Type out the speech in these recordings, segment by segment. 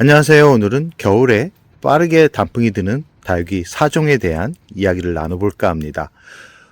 안녕하세요. 오늘은 겨울에 빠르게 단풍이 드는 다육이 4종에 대한 이야기를 나눠볼까 합니다.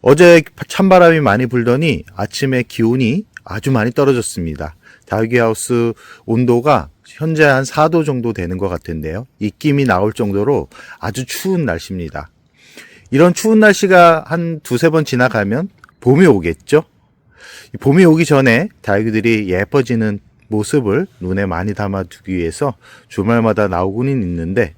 어제 찬바람이 많이 불더니 아침에 기온이 아주 많이 떨어졌습니다. 다육이 하우스 온도가 현재 한 4도 정도 되는 것 같은데요. 입김이 나올 정도로 아주 추운 날씨입니다. 이런 추운 날씨가 한 두세 번 지나가면 봄이 오겠죠? 봄이 오기 전에 다육이들이 예뻐지는 모습을 눈에 많이 담아두기 위해서 주말마다 나오고는 있는데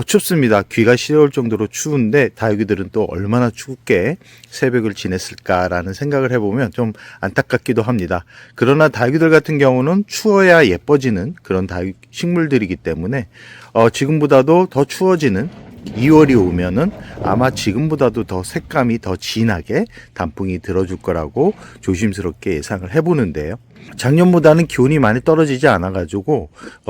춥습니다. 귀가 시려울 정도로 추운데 다육이들은 또 얼마나 춥게 새벽을 지냈을까라는 생각을 해보면 좀 안타깝기도 합니다. 그러나 다육이들 같은 경우는 추워야 예뻐지는 그런 식물들이기 때문에 지금보다도 더 추워지는 2월이 오면은 아마 지금보다도 더 색감이 더 진하게 단풍이 들어줄 거라고 조심스럽게 예상을 해보는데요. 작년보다는 기온이 많이 떨어지지 않아 가지고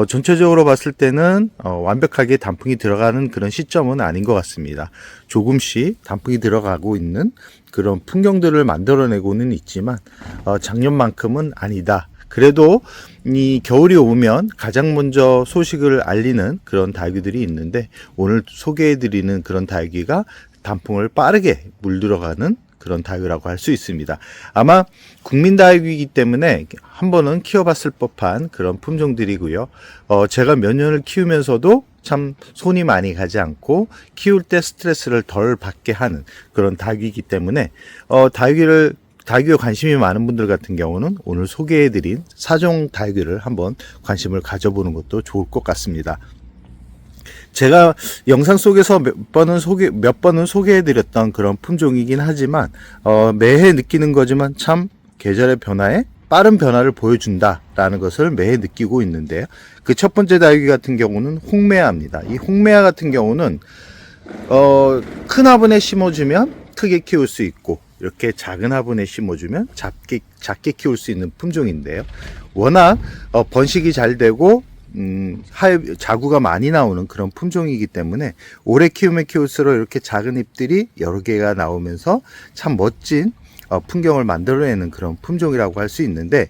전체적으로 봤을 때는 완벽하게 단풍이 들어가는 그런 시점은 아닌 것 같습니다. 조금씩 단풍이 들어가고 있는 그런 풍경들을 만들어내고는 있지만 작년만큼은 아니다. 그래도 이 겨울이 오면 가장 먼저 소식을 알리는 그런 다육이들이 있는데 오늘 소개해드리는 그런 다육이가 단풍을 빠르게 물들어가는 그런 다육이라고 할 수 있습니다. 아마 국민 다육이기 때문에 한 번은 키워봤을 법한 그런 품종들이고요. 제가 몇 년을 키우면서도 참 손이 많이 가지 않고 키울 때 스트레스를 덜 받게 하는 그런 다육이기 때문에 다육이에 관심이 많은 분들 같은 경우는 오늘 소개해드린 4종 다육이를 한번 관심을 가져보는 것도 좋을 것 같습니다. 제가 영상 속에서 몇 번은 소개해드렸던 그런 품종이긴 하지만 매해 느끼는 거지만 참 계절의 변화에 빠른 변화를 보여준다라는 것을 매해 느끼고 있는데요. 그 첫 번째 다육이 같은 경우는 홍매화입니다. 이 홍매화 같은 경우는 큰 화분에 심어주면 크게 키울 수 있고 이렇게 작은 화분에 심어주면 작게 키울 수 있는 품종인데요. 워낙 번식이 잘 되고 자구가 많이 나오는 그런 품종이기 때문에 오래 키우면 키울수록 이렇게 작은 잎들이 여러 개가 나오면서 참 멋진 풍경을 만들어내는 그런 품종이라고 할 수 있는데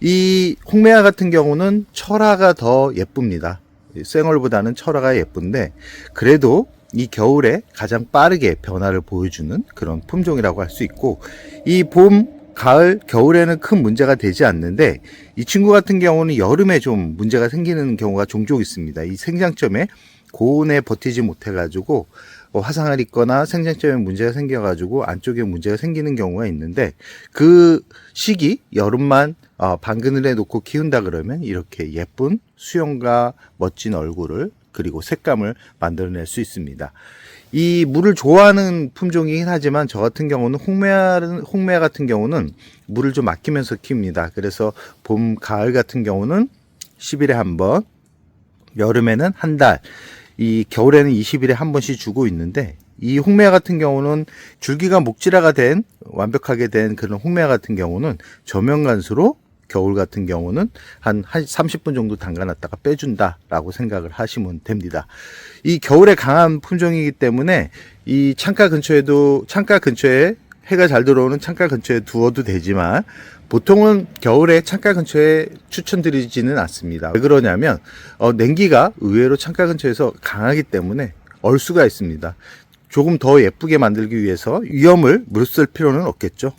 이 홍매화 같은 경우는 철화가 더 예쁩니다. 생얼보다는 철화가 예쁜데 그래도 이 겨울에 가장 빠르게 변화를 보여주는 그런 품종이라고 할 수 있고 이 봄, 가을, 겨울에는 큰 문제가 되지 않는데 이 친구 같은 경우는 여름에 좀 문제가 생기는 경우가 종종 있습니다. 이 생장점에 고온에 버티지 못해 가지고 화상을 입거나 생장점에 문제가 생겨 가지고 안쪽에 문제가 생기는 경우가 있는데 그 시기 여름만 방그늘에 놓고 키운다 그러면 이렇게 예쁜 수영과 멋진 얼굴을 그리고 색감을 만들어낼 수 있습니다. 이 물을 좋아하는 품종이긴 하지만 저 같은 경우는 홍매화 같은 경우는 물을 좀 아끼면서 키웁니다. 그래서 봄, 가을 같은 경우는 10일에 한 번, 여름에는 한 달, 이 겨울에는 20일에 한 번씩 주고 있는데 이 홍매화 같은 경우는 줄기가 목질화가 된 완벽하게 된 그런 홍매화 같은 경우는 저면간수로 겨울 같은 경우는 한 30분 정도 담가놨다가 빼준다라고 생각을 하시면 됩니다. 이 겨울에 강한 품종이기 때문에 이 창가 근처에 해가 잘 들어오는 창가 근처에 두어도 되지만 보통은 겨울에 창가 근처에 추천드리지는 않습니다. 왜 그러냐면 냉기가 의외로 창가 근처에서 강하기 때문에 얼 수가 있습니다. 조금 더 예쁘게 만들기 위해서 위험을 무릅쓸 필요는 없겠죠.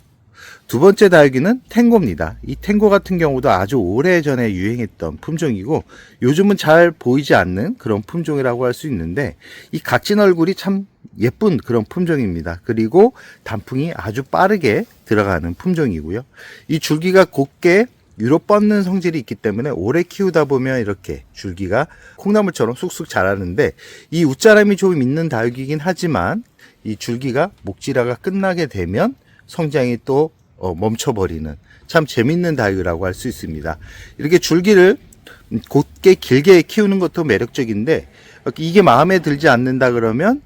두 번째 다육이는 탱고입니다. 이 탱고 같은 경우도 아주 오래전에 유행했던 품종이고 요즘은 잘 보이지 않는 그런 품종이라고 할 수 있는데 이 각진 얼굴이 참 예쁜 그런 품종입니다. 그리고 단풍이 아주 빠르게 들어가는 품종이고요. 이 줄기가 곱게 위로 뻗는 성질이 있기 때문에 오래 키우다 보면 이렇게 줄기가 콩나물처럼 쑥쑥 자라는데 이 웃자람이 좀 있는 다육이긴 하지만 이 줄기가 목질화가 끝나게 되면 성장이 또 멈춰버리는 참 재밌는 다육이라고 할 수 있습니다. 이렇게 줄기를 곧게 길게 키우는 것도 매력적인데 이게 마음에 들지 않는다 그러면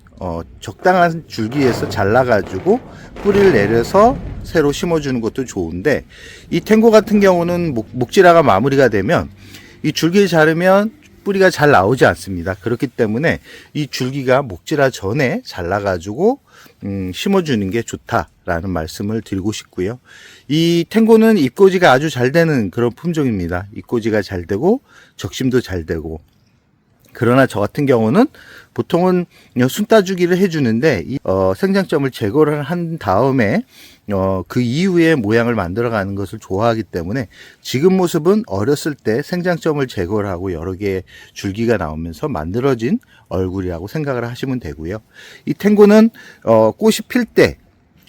적당한 줄기에서 잘라가지고 뿌리를 내려서 새로 심어주는 것도 좋은데 이 탱고 같은 경우는 목질화가 마무리가 되면 이 줄기를 자르면 뿌리가 잘 나오지 않습니다. 그렇기 때문에 이 줄기가 목질화 전에 잘라가지고 심어주는 게 좋다라는 말씀을 드리고 싶고요. 이 탱고는 잎꽂이가 아주 잘 되는 그런 품종입니다. 잎꽂이가 잘 되고 적심도 잘 되고 그러나 저 같은 경우는 보통은 순 따주기를 해주는데 생장점을 제거를 한 다음에 그 이후에 모양을 만들어가는 것을 좋아하기 때문에 지금 모습은 어렸을 때 생장점을 제거를 하고 여러 개의 줄기가 나오면서 만들어진 얼굴이라고 생각을 하시면 되고요. 이 탱고는 꽃이 필 때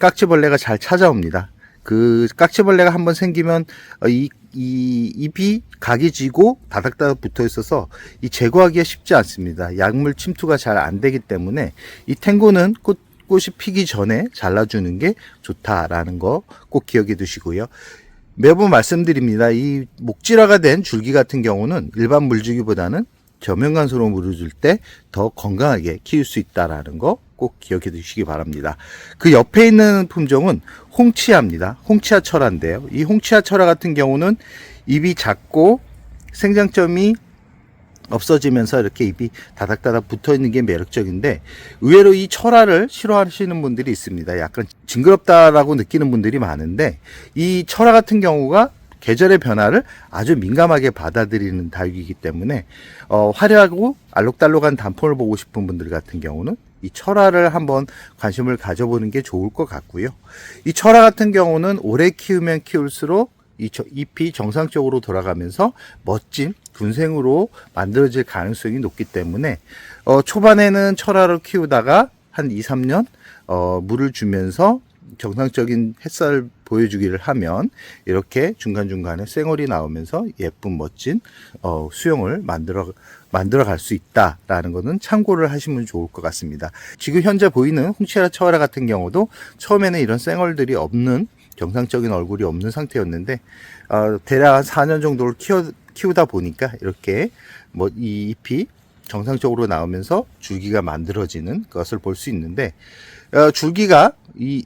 깍지벌레가 잘 찾아옵니다. 그 깍지벌레가 한번 생기면 이 잎이 각이 지고 다닥다닥 붙어 있어서 이 제거하기가 쉽지 않습니다. 약물 침투가 잘 안 되기 때문에 이 탱고는 꽃이 피기 전에 잘라주는 게 좋다라는 거 꼭 기억해 두시고요. 매번 말씀드립니다. 이 목질화가 된 줄기 같은 경우는 일반 물주기보다는 저면간소로 물을 줄 때 더 건강하게 키울 수 있다라는 거 꼭 기억해 두시기 바랍니다. 그 옆에 있는 품종은 홍치아입니다. 홍치아 철화인데요. 이 홍치아 철화 같은 경우는 잎이 작고 생장점이 없어지면서 이렇게 잎이 다닥다닥 붙어 있는 게 매력적인데 의외로 이 철화를 싫어하시는 분들이 있습니다. 약간 징그럽다라고 느끼는 분들이 많은데 이 철화 같은 경우가 계절의 변화를 아주 민감하게 받아들이는 다육이기 때문에 화려하고 알록달록한 단풍을 보고 싶은 분들 같은 경우는 이 철화를 한번 관심을 가져보는 게 좋을 것 같고요. 이 철화 같은 경우는 오래 키우면 키울수록 이 잎이 정상적으로 돌아가면서 멋진 군생으로 만들어질 가능성이 높기 때문에 초반에는 철화를 키우다가 한 2, 3년 물을 주면서 정상적인 햇살을 보여주기를 하면 이렇게 중간중간에 쌩얼이 나오면서 예쁜 멋진 수영을 만들어 갈 수 있다라는 것은 참고를 하시면 좋을 것 같습니다. 지금 현재 보이는 홍치아 철화 같은 경우도 처음에는 이런 쌩얼들이 없는 정상적인 얼굴이 없는 상태였는데 대략 한 4년 정도를 키우다 보니까 이렇게 이 잎이 정상적으로 나오면서 줄기가 만들어지는 것을 볼 수 있는데 줄기가 이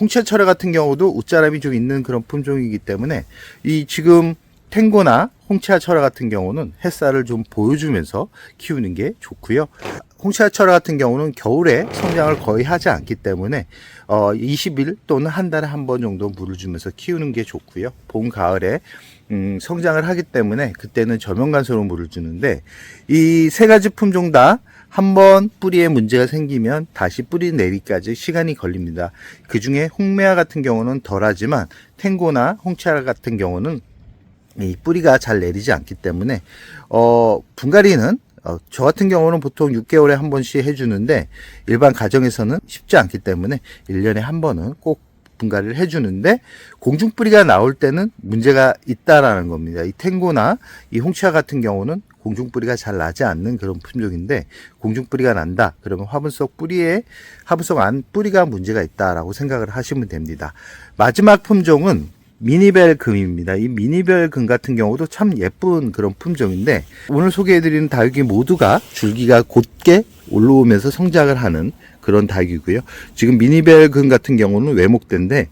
홍치아 철화 같은 경우도 웃자람이 좀 있는 그런 품종이기 때문에 이 지금 탱고나 홍치아 철화 같은 경우는 햇살을 좀 보여주면서 키우는 게 좋고요. 홍치아 철화 같은 경우는 겨울에 성장을 거의 하지 않기 때문에 20일 또는 한 달에 한 번 정도 물을 주면서 키우는 게 좋고요. 봄, 가을에 성장을 하기 때문에 그때는 저면간소로 물을 주는데 이 세 가지 품종 다 한번 뿌리에 문제가 생기면 다시 뿌리 내리기까지 시간이 걸립니다. 그 중에 홍매화 같은 경우는 덜하지만 탱고나 홍치아 같은 경우는 이 뿌리가 잘 내리지 않기 때문에 분갈이는 저 같은 경우는 보통 6개월에 한 번씩 해주는데 일반 가정에서는 쉽지 않기 때문에 1년에 한 번은 꼭 분갈이를 해주는데 공중뿌리가 나올 때는 문제가 있다라는 겁니다. 이 탱고나 이 홍치아 같은 경우는 공중뿌리가 잘 나지 않는 그런 품종인데 공중뿌리가 난다 그러면 화분속 안 뿌리가 문제가 있다라고 생각을 하시면 됩니다. 마지막 품종은 미니벨 금입니다. 이 미니벨 금 같은 경우도 참 예쁜 그런 품종인데 오늘 소개해드리는 다육이 모두가 줄기가 곧게 올라오면서 성장을 하는 그런 다육이고요. 지금 미니벨 금 같은 경우는 외목대인데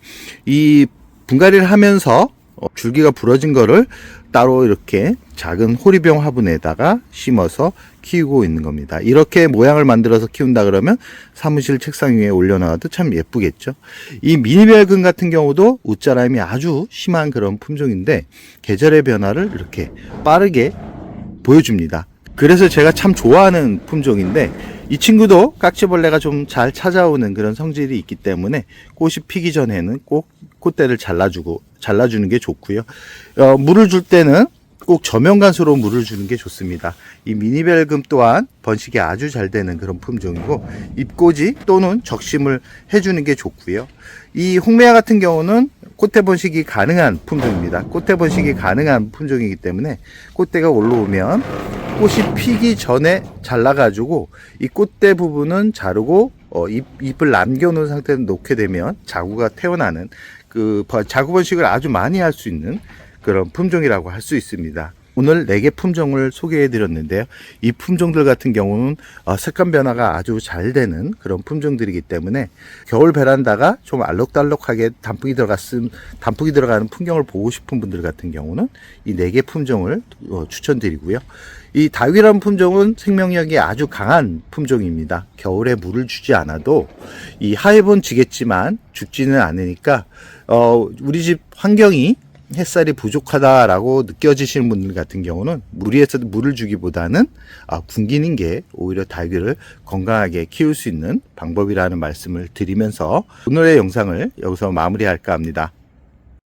이 분갈이를 하면서 줄기가 부러진 거를 따로 이렇게 작은 호리병 화분에다가 심어서 키우고 있는 겁니다. 이렇게 모양을 만들어서 키운다 그러면 사무실 책상 위에 올려놔도 참 예쁘겠죠. 이 미니벨금 같은 경우도 웃자람이 아주 심한 그런 품종인데 계절의 변화를 이렇게 빠르게 보여줍니다. 그래서 제가 참 좋아하는 품종인데 이 친구도 깍지벌레가 좀 잘 찾아오는 그런 성질이 있기 때문에 꽃이 피기 전에는 꼭 콧대를 잘라주는 게 좋고요. 물을 줄 때는 꼭 저면간소로 물을 주는 게 좋습니다. 이 미니벨금 또한 번식이 아주 잘 되는 그런 품종이고 잎꽂이 또는 적심을 해주는 게 좋고요. 이 홍매화 같은 경우는 꽃대 번식이 가능한 품종입니다. 꽃대 번식이 가능한 품종이기 때문에 꽃대가 올라오면 꽃이 피기 전에 잘라가지고 이 꽃대 부분은 자르고 잎을 남겨놓은 상태로 놓게 되면 자구가 태어나는 그 자구 번식을 아주 많이 할 수 있는 그런 품종이라고 할 수 있습니다. 오늘 4개 품종을 소개해 드렸는데요. 이 품종들 같은 경우는 색감 변화가 아주 잘 되는 그런 품종들이기 때문에 겨울 베란다가 좀 알록달록하게 단풍이 들어가는 풍경을 보고 싶은 분들 같은 경우는 이 4개 품종을 추천드리고요. 이 다육이라는 품종은 생명력이 아주 강한 품종입니다. 겨울에 물을 주지 않아도 이 하엽은 지겠지만 죽지는 않으니까 우리 집 환경이 햇살이 부족하다라고 느껴지시는 분들 같은 경우는 무리해서 물을 주기보다는 굶기는 게 오히려 닭을 건강하게 키울 수 있는 방법이라는 말씀을 드리면서 오늘의 영상을 여기서 마무리할까 합니다.